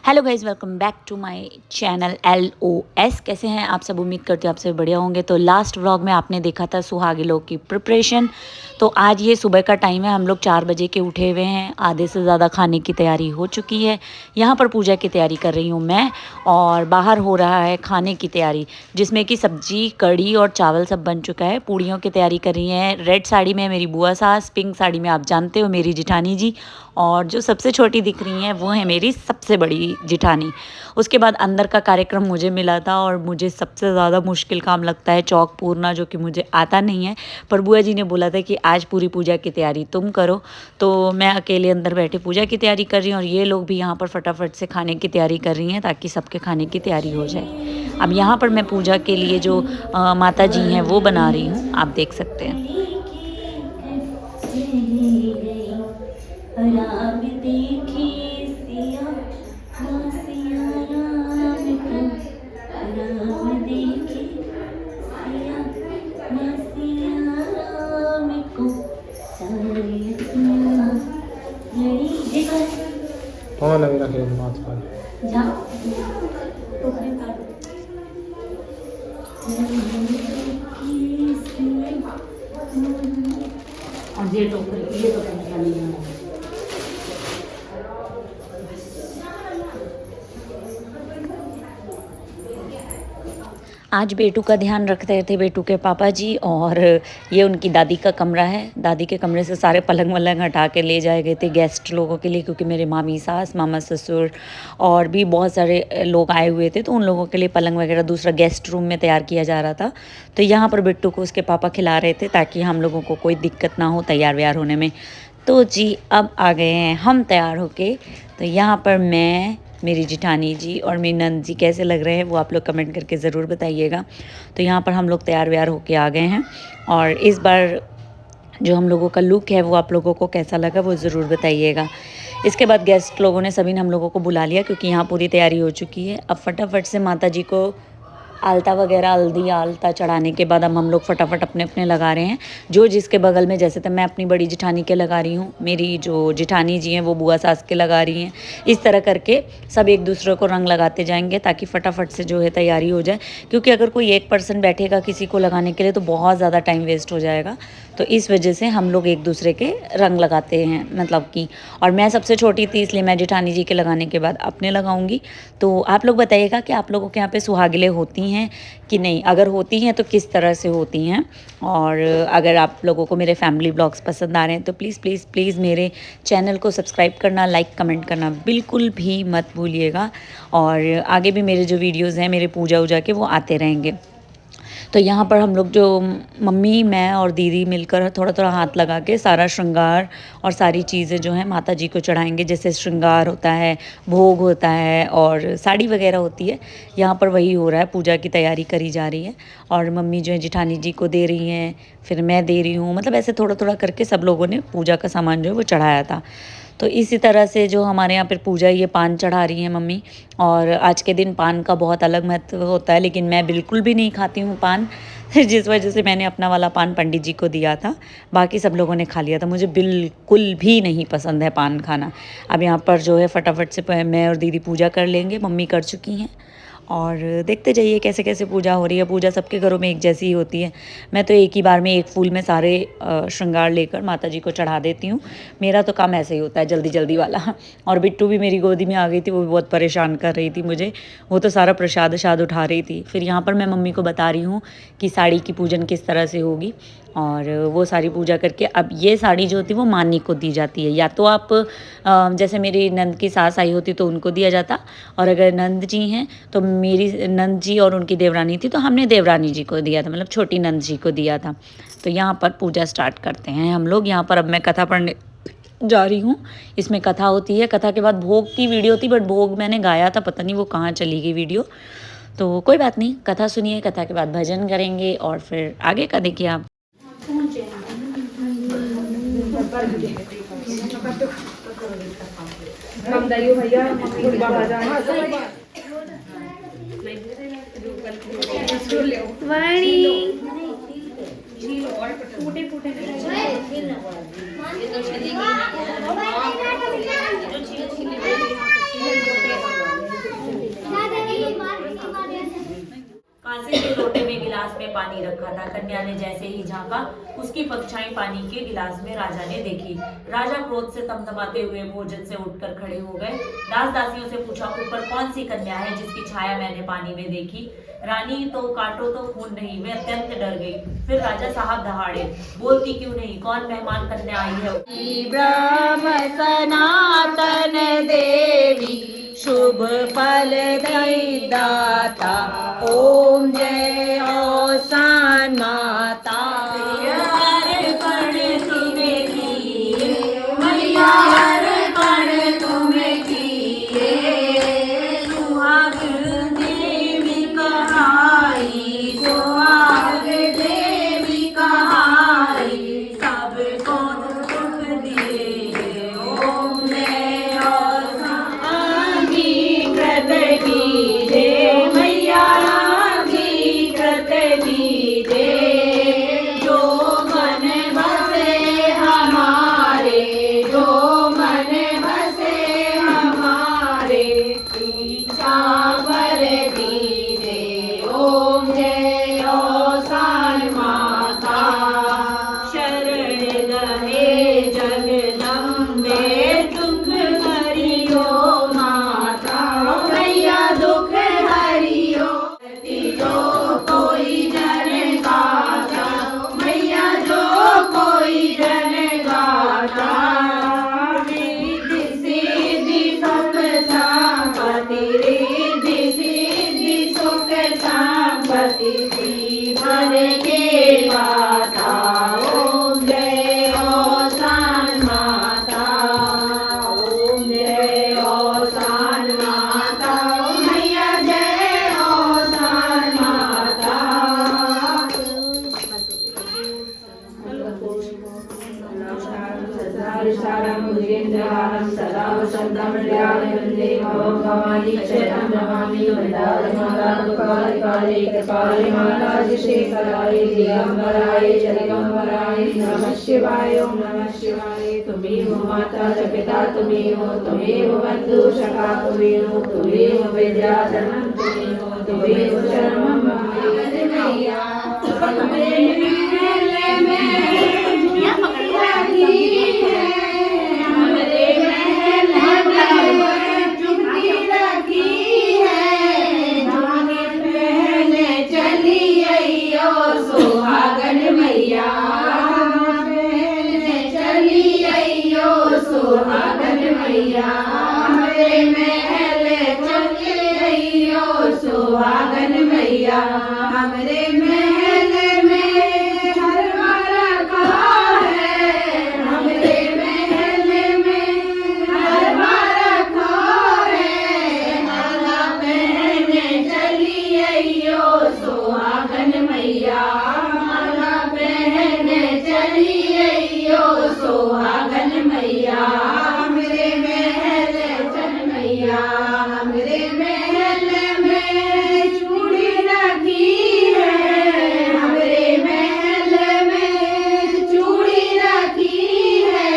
Hello guys, welcome back to my channel LOS। कैसे हैं आप सब? उम्मीद करती हूँ आप सब बढ़िया होंगे। तो लास्ट व्लॉग में आपने देखा था सुहागी लोग की प्रिपरेशन। तो आज ये सुबह का टाइम है, हम लोग 4 बजे के उठे हुए हैं। आधे से ज़्यादा खाने की तैयारी हो चुकी है। यहाँ पर पूजा की तैयारी कर रही हूँ मैं, और बाहर हो रहा है खाने की तैयारी, जिसमें कि सब्जी, कढ़ी और चावल सब बन चुका है। पूड़ियों की तैयारी कर रही हैं। रेड साड़ी में मेरी बुआ सास, पिंक साड़ी में आप जानते हो मेरी जिठानी जी, और जो सबसे छोटी दिख रही हैं वो है मेरी सबसे बड़ी जिठानी। उसके बाद अंदर का कार्यक्रम मुझे मिला था, और मुझे सबसे ज़्यादा मुश्किल काम लगता है चौक पूरना, जो कि मुझे आता नहीं है। पर बुआ जी ने बोला था कि आज पूरी पूजा की तैयारी तुम करो, तो मैं अकेले अंदर बैठे पूजा की तैयारी कर रही हूँ, और ये लोग भी यहाँ पर फटाफट से खाने की तैयारी कर रही हैं ताकि सबके खाने की तैयारी हो जाए। अब यहाँ पर मैं पूजा के लिए जो माता जी हैं वो बना रही हूँ, आप देख सकते हैं। राम देखे सिया सिया राम को, राम देखे सिया सिया राम को, सारे सिया लड़ी देखो। कौन लगे रखे माथ पर जाओ टोकरी काटो। और ये टोकरी नहीं है। आज बेटू का ध्यान रख रहे थे बेटू के पापा जी, और ये उनकी दादी का कमरा है। दादी के कमरे से सारे पलंग वलंग हटा के ले जाए गए थे गेस्ट लोगों के लिए, क्योंकि मेरे मामी सास, मामा ससुर और भी बहुत सारे लोग आए हुए थे, तो उन लोगों के लिए पलंग वगैरह दूसरा गेस्ट रूम में तैयार किया जा रहा था। तो यहाँ पर बिट्टू को उसके पापा खिला रहे थे ताकि हम लोगों को कोई दिक्कत ना हो तैयार व्यार होने में। तो जी अब आ गए हैं हम तैयार होके। तो यहाँ पर मैं, मेरी जिठानी जी और मेरी नंद जी कैसे लग रहे हैं वो आप लोग कमेंट करके ज़रूर बताइएगा। तो यहाँ पर हम लोग तैयार व्यार होके आ गए हैं, और इस बार जो हम लोगों का लुक है वो आप लोगों को कैसा लगा वो ज़रूर बताइएगा। इसके बाद गेस्ट लोगों ने सभी ने हम लोगों को बुला लिया, क्योंकि यहाँ पूरी तैयारी हो चुकी है। अब फटाफट से माता जी को आलता वगैरह, हल्दी आलता चढ़ाने के बाद अब हम लोग फटाफट अपने अपने लगा रहे हैं, जो जिसके बगल में। जैसे तो मैं अपनी बड़ी जिठानी के लगा रही हूँ, मेरी जो जिठानी जी हैं वो बुआ सास के लगा रही हैं। इस तरह करके सब एक दूसरे को रंग लगाते जाएंगे ताकि फटाफट से जो है तैयारी हो जाए, क्योंकि अगर कोई एक पर्सन बैठेगा किसी को लगाने के लिए तो बहुत ज़्यादा टाइम वेस्ट हो जाएगा। तो इस वजह से हम लोग एक दूसरे के रंग लगाते हैं, मतलब कि। और मैं सबसे छोटी थी इसलिए मैं जिठानी जी के लगाने के बाद अपने लगाऊंगी। तो आप लोग बताइएगा कि आप लोगों के यहाँ पे सुहागिलें होती हैं कि नहीं, अगर होती हैं तो किस तरह से होती हैं। और अगर आप लोगों को मेरे फैमिली ब्लॉग्स पसंद आ रहे हैं तो प्लीज़ प्लीज़ प्लीज़ मेरे चैनल को सब्सक्राइब करना, लाइक कमेंट करना बिल्कुल भी मत भूलिएगा। और आगे भी मेरे जो वीडियोज़ हैं मेरे पूजा वूजा के वो आते रहेंगे। तो यहाँ पर हम लोग जो मम्मी, मैं और दीदी मिलकर थोड़ा थोड़ा हाथ लगा के सारा श्रृंगार और सारी चीज़ें जो हैं माता जी को चढ़ाएंगे। जैसे श्रृंगार होता है, भोग होता है और साड़ी वगैरह होती है, यहाँ पर वही हो रहा है। पूजा की तैयारी करी जा रही है, और मम्मी जो है जिठानी जी को दे रही हैं, फिर मैं दे रही हूँ। मतलब ऐसे थोड़ा थोड़ा करके सब लोगों ने पूजा का सामान जो है वो चढ़ाया था। तो इसी तरह से जो हमारे यहाँ पर पूजा, ये पान चढ़ा रही हैं मम्मी। और आज के दिन पान का बहुत अलग महत्व होता है, लेकिन मैं बिल्कुल भी नहीं खाती हूँ पान, जिस वजह से मैंने अपना वाला पान पंडित जी को दिया था। बाकी सब लोगों ने खा लिया था, मुझे बिल्कुल भी नहीं पसंद है पान खाना। अब यहाँ पर जो है फटाफट से मैं और दीदी पूजा कर लेंगे, मम्मी कर चुकी हैं। और देखते जाइए कैसे कैसे पूजा हो रही है। पूजा सबके घरों में एक जैसी ही होती है। मैं तो एक ही बार में एक फूल में सारे श्रृंगार लेकर माता जी को चढ़ा देती हूँ। मेरा तो काम ऐसे ही होता है, जल्दी जल्दी वाला। और बिट्टू भी मेरी गोदी में आ गई थी, वो भी बहुत परेशान कर रही थी मुझे। वो तो सारा प्रसाद शाद उठा रही थी। फिर यहाँ पर मैं मम्मी को बता रही हूँ कि साड़ी की पूजन किस तरह से होगी, और वो सारी पूजा करके अब ये साड़ी जो होती है वो मानी को दी जाती है। या तो आप जैसे मेरी नंद की सास आई होती तो उनको दिया जाता, और अगर नंद जी हैं तो मेरी नंद जी और उनकी देवरानी थी तो हमने देवरानी जी को दिया था, मतलब छोटी नंद जी को दिया था। तो यहाँ पर पूजा स्टार्ट करते हैं हम लोग। यहाँ पर अब मैं कथा पढ़ने जा रही हूँ। इसमें कथा होती है, कथा के बाद भोग की वीडियो थी, बट भोग मैंने गाया था, पता नहीं वो कहाँ चली गई वीडियो। तो कोई बात नहीं, कथा सुनिए, कथा के बाद भजन करेंगे, और फिर आगे का देखिए आप। कांसे के लोटे में गिलास में पानी रखा था। कन्या ने जैसे ही झांका, उसकी पगछाई पानी के गिलास में राजा ने देखी। राजा क्रोध से तमतमाते हुए भोजन से उठकर खड़े हो गए। दास दासियों से पूछा, ऊपर कौन सी कन्या है जिसकी छाया मैंने पानी में देखी? रानी, तो काटो तो खून नहीं, मैं अत्यंत डर गई। फिर राजा साहब दहाड़े, बोलती क्यों नहीं, कौन मेहमान कन्या आई है? ब्रह्म सनातन देवी शुभ फल दाता, ओम जय औसान माता। अर्पण तुम्हें किए मैया, अर्पण तुम्हें किए, सुहाग देवी कहाई, सुहाग देवी कहाई, सबको सुख दिए। ओम जय औसान कीजे मैया, कीजे जो मन बसे हमारे, जो मन बसे हमारे, इच्छा वर दीजे। ओम जय औसान माता, शरण गहे जगदम्बे, दुख हरियो माता, मैया दुख हरियो। जो कोई जन गाता, मैया जो कोई जन गाता, रिद्धि सिद्धि सुख संपत्ति, रिद्धि सिद्धि सुख संपत्ति, भर के माता। ओम जय औसान माता, ओम जय औसान माता, मैया जय औसान माता। सदा वसंतम वंदे भवानी चरणं नमामि, वरदानमाला काले कपाले माला शेखराय, दिगंबराय जगदम्बराय, नमः शिवाय, ओम नमः शिवाय। तुमेव माता च पिता तुमेव, तुमेव बन्धु सखा तुमेव, तुमेव विद्या धनं तुमेव, तुमेव शरणं मम मैया। सुहागन मैया, हमरे महल चली अइयो, सुहागन मैया, हमरे महल में हरवा रखा है, हमरे महल में हरवा रखा है, माला पहने चली अइयो, सुहागन मैया, माला पहने चली अइयो, सुहागन मैया, हमरे महल चल मैया, हमरे महल में चूड़ी रखी है, हमरे महल में चूड़ी रखी है,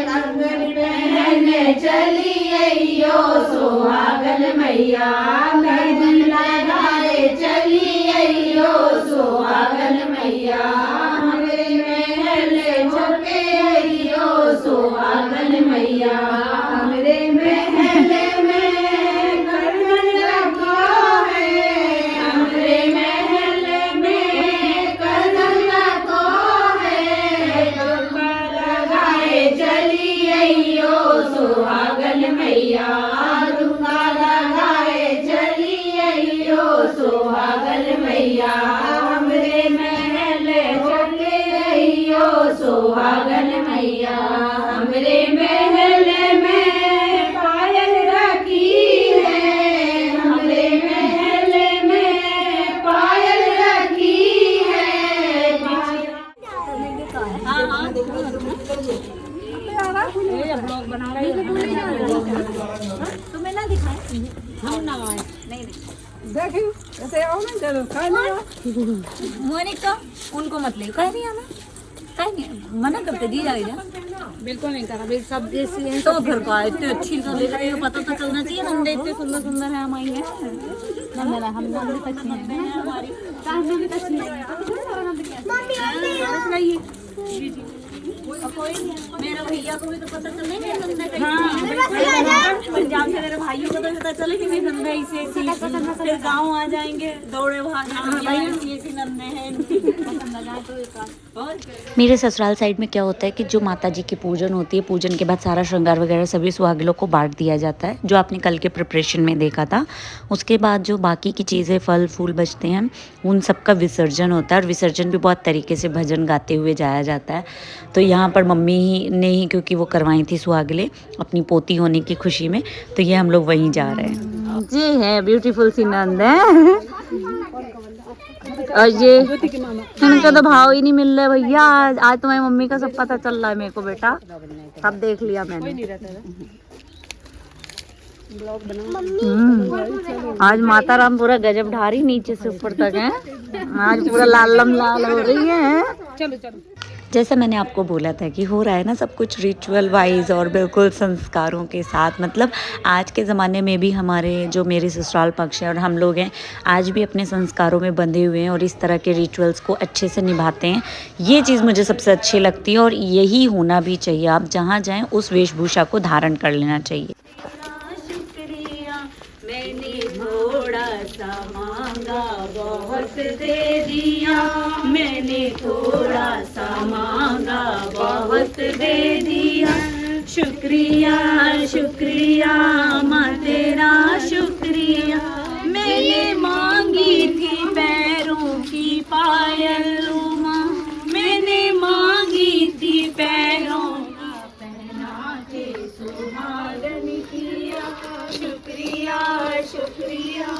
कंगन पहने चली अइयो, सुहागन मैया, कंगन लगाए चली अइयो, सुहागन मैया, हमरे महल चले अइयो, सुहागन मैया, हमरे महल में कंगन रखा है, हमरे महल में कंगन रखा है, झुमका लगाए चली अइयो, सुहागन मैया, झुमका लगाए चली अइयो, सुहागन मैया, हमरे महल चले अइयो, सुहागन मैया, हमरे महल में पायल रखी है, हमरे महल में पायल रखी है। तुम्हें ना दिखाए, हम ना आए, नहीं देखियो ऐसे आओ ना, चलो खा लो। मोनिका, उनको मत ले, कह रही है ना, कह नहीं मना करते दी जाएगा, बिल्कुल नहीं करा, बिल्कुल सब देसी हैं। तो फिर का इतनी अच्छी तो ले रही हो, पता तो चलना चाहिए, हम इतने सुंदर सुंदर है, हम आई है। मेरे भैया को भी तो पता चले पंजाब से मेरे भाइयों को तो पता चले कि नंदे ऐसे फिर गाँव आ जाएंगे दौड़े मेरे ससुराल साइड में क्या होता है कि जो माता जी की पूजन होती है, पूजन के बाद सारा श्रृंगार वगैरह सभी सुहागिलों को बांट दिया जाता है, जो आपने कल के प्रिपरेशन में देखा था। उसके बाद जो बाकी की चीज़ें फल फूल बचते हैं उन सब का विसर्जन होता है, और विसर्जन भी बहुत तरीके से भजन गाते हुए जाया जाता है। तो यहाँ पर मम्मी ही ने ही क्योंकि वो करवाई थी सुहागिलें अपनी पोती होने की खुशी में, तो ये हम लोग वहीं जा रहे हैं। जी है ब्यूटीफुल सी नंद है, और ये इनका तो भाव ही नहीं मिल रहा है भैया। आज तुम्हारी मम्मी का सब पता चल रहा है मेरे को बेटा, सब देख लिया मैंने। आज माता राम पूरा गजब ढारी नीचे से ऊपर तक है, आज पूरा लाल हो रही है। चलो चलो। जैसा मैंने आपको बोला था कि हो रहा है ना सब कुछ रिचुअल वाइज और बिल्कुल संस्कारों के साथ। मतलब आज के ज़माने में भी हमारे जो मेरे ससुराल पक्ष है और हम लोग हैं आज भी अपने संस्कारों में बंधे हुए हैं और इस तरह के रिचुअल्स को अच्छे से निभाते हैं। ये चीज़ मुझे सबसे अच्छी लगती है और यही होना भी चाहिए। आप जहाँ जाएँ उस वेशभूषा को धारण कर लेना चाहिए। मैंने थोड़ा सा मांगा बहुत दे दिया, मैंने थोड़ा सा मांगा बहुत दे दिया। शुक्रिया शुक्रिया माँ तेरा शुक्रिया, मैंने मांगी थी पैरों की पायल माँ, मैंने मांगी थी पैरों का पहना के सुहागन किया। शुक्रिया शुक्रिया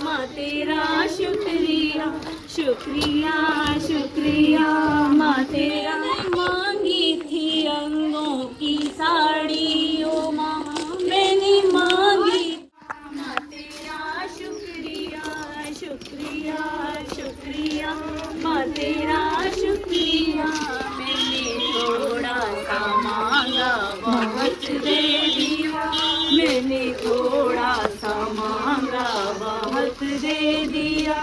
माँ तेरा शुक्रिया, शुक्रिया शुक्रिया माँ तेरा। मांगी थी अंगों की साड़ी ओ माँ, मैंने मांगी माँ तेरा शुक्रिया, शुक्रिया शुक्रिया माँ तेरा शुक्रिया। मैंने थोड़ा सा मांगा बहुत दे दिया, मैंने थोड़ा सा मांगा बहुत दे दिया।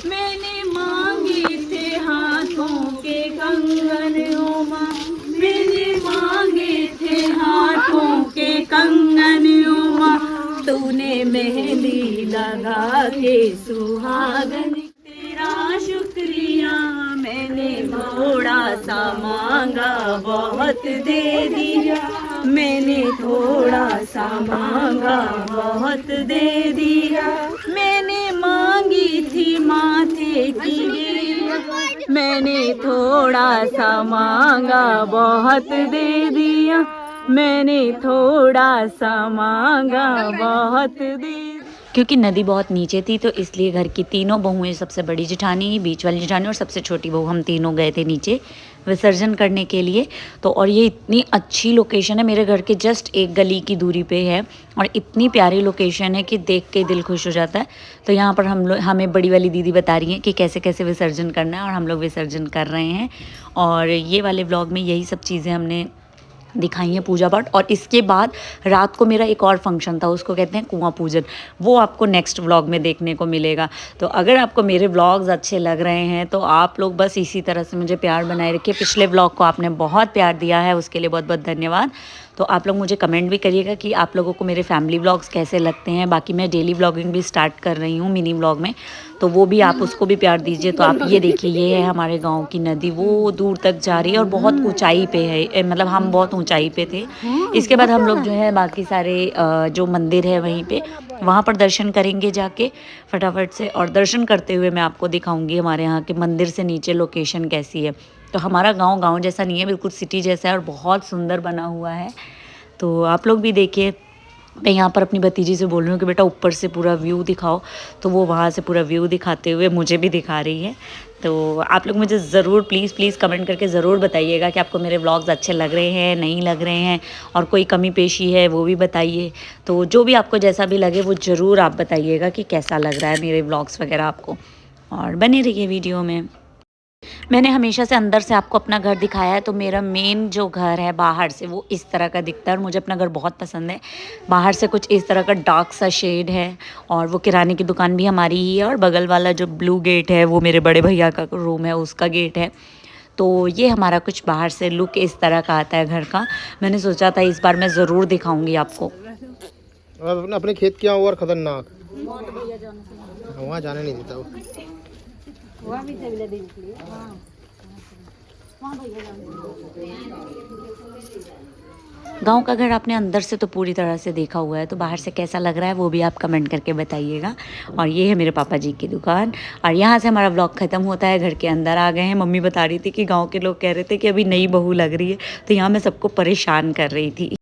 मैंने मांगे थे हाथों के कंगन ओ माँ, मैंने मांगे थे हाथों के कंगन ओ माँ, तूने मेहंदी लगा के सुहागन। तेरा शुक्रिया मैंने थोड़ा सा मांगा बहुत दे दिया, मैंने थोड़ा सा मांगा बहुत दे दिया। मैंने मांगी थी माथे की गिरिया, मैंने थोड़ा सा मांगा बहुत दे दिया, मैंने थोड़ा सा मांगा बहुत दे। क्योंकि नदी बहुत नीचे थी तो इसलिए घर की तीनों बहुएं, सबसे बड़ी जेठानी, बीच वाली जेठानी और सबसे छोटी बहू, हम तीनों गए थे नीचे विसर्जन करने के लिए। तो और ये इतनी अच्छी लोकेशन है, मेरे घर के जस्ट एक गली की दूरी पे है और इतनी प्यारी लोकेशन है कि देख के दिल खुश हो जाता है। तो यहाँ पर हमें बड़ी वाली दीदी बता रही हैं कि कैसे कैसे विसर्जन करना है और हम लोग विसर्जन कर रहे हैं। और ये वाले व्लॉग में यही सब चीज़ें हमने दिखाई हैं, पूजा पाठ। और इसके बाद रात को मेरा एक और फंक्शन था, उसको कहते हैं कुआं पूजन, वो आपको नेक्स्ट व्लॉग में देखने को मिलेगा। तो अगर आपको मेरे व्लॉग्स अच्छे लग रहे हैं तो आप लोग बस इसी तरह से मुझे प्यार बनाए रखिए। पिछले व्लॉग को आपने बहुत प्यार दिया है, उसके लिए बहुत बहुत धन्यवाद। तो आप लोग मुझे कमेंट भी करिएगा कि आप लोगों को मेरे फैमिली व्लॉग्स कैसे लगते हैं। बाकी मैं डेली व्लॉगिंग भी स्टार्ट कर रही हूँ मिनी व्लॉग में, तो वो भी आप उसको भी प्यार दीजिए। तो आप ये देखिए, ये है हमारे गांव की नदी, वो दूर तक जा रही है और बहुत ऊंचाई पे है, मतलब हम बहुत ऊंचाई पे थे। इसके बाद हम लोग जो है बाकी सारे जो मंदिर है वहीं पे, वहाँ पर दर्शन करेंगे जाके फटाफट से। और दर्शन करते हुए मैं आपको दिखाऊंगी हमारे यहाँ के मंदिर से नीचे लोकेशन कैसी है। तो हमारा गांव जैसा नहीं है, बिल्कुल सिटी जैसा है और बहुत सुंदर बना हुआ है। तो आप लोग भी देखिए। मैं यहाँ पर अपनी भतीजी से बोल रही हूँ कि बेटा ऊपर से पूरा व्यू दिखाओ, तो वो वहाँ से पूरा व्यू दिखाते हुए मुझे भी दिखा रही है। तो आप लोग मुझे ज़रूर प्लीज़ कमेंट करके ज़रूर बताइएगा कि आपको मेरे व्लॉग्स अच्छे लग रहे हैं, नहीं लग रहे हैं, और कोई कमी पेशी है वो भी बताइए। तो जो भी आपको जैसा भी लगे वो ज़रूर आप बताइएगा कि कैसा लग रहा है मेरे व्लॉग्स वगैरह आपको। और बने रहिए वीडियो में। मैंने हमेशा से अंदर से आपको अपना घर दिखाया है, तो मेरा मेन जो घर है बाहर से वो इस तरह का दिखता है और मुझे अपना घर बहुत पसंद है। बाहर से कुछ इस तरह का डार्क सा शेड है और वो किराने की दुकान भी हमारी ही है और बगल वाला जो ब्लू गेट है वो मेरे बड़े भैया का रूम है, उसका गेट है। तो ये हमारा कुछ बाहर से लुक इस तरह का आता है घर का। मैंने सोचा था इस बार मैं ज़रूर दिखाऊंगी आपको। और अपने खेत क्या और खतरनाक, वहाँ जाने नहीं देता वो। गांव का घर आपने अंदर से तो पूरी तरह से देखा हुआ है, तो बाहर से कैसा लग रहा है वो भी आप कमेंट करके बताइएगा। और ये है मेरे पापा जी की दुकान और यहाँ से हमारा व्लॉग ख़त्म होता है। घर के अंदर आ गए हैं। मम्मी बता रही थी कि गांव के लोग कह रहे थे कि अभी नई बहू लग रही है, तो यहाँ मैं सबको परेशान कर रही थी।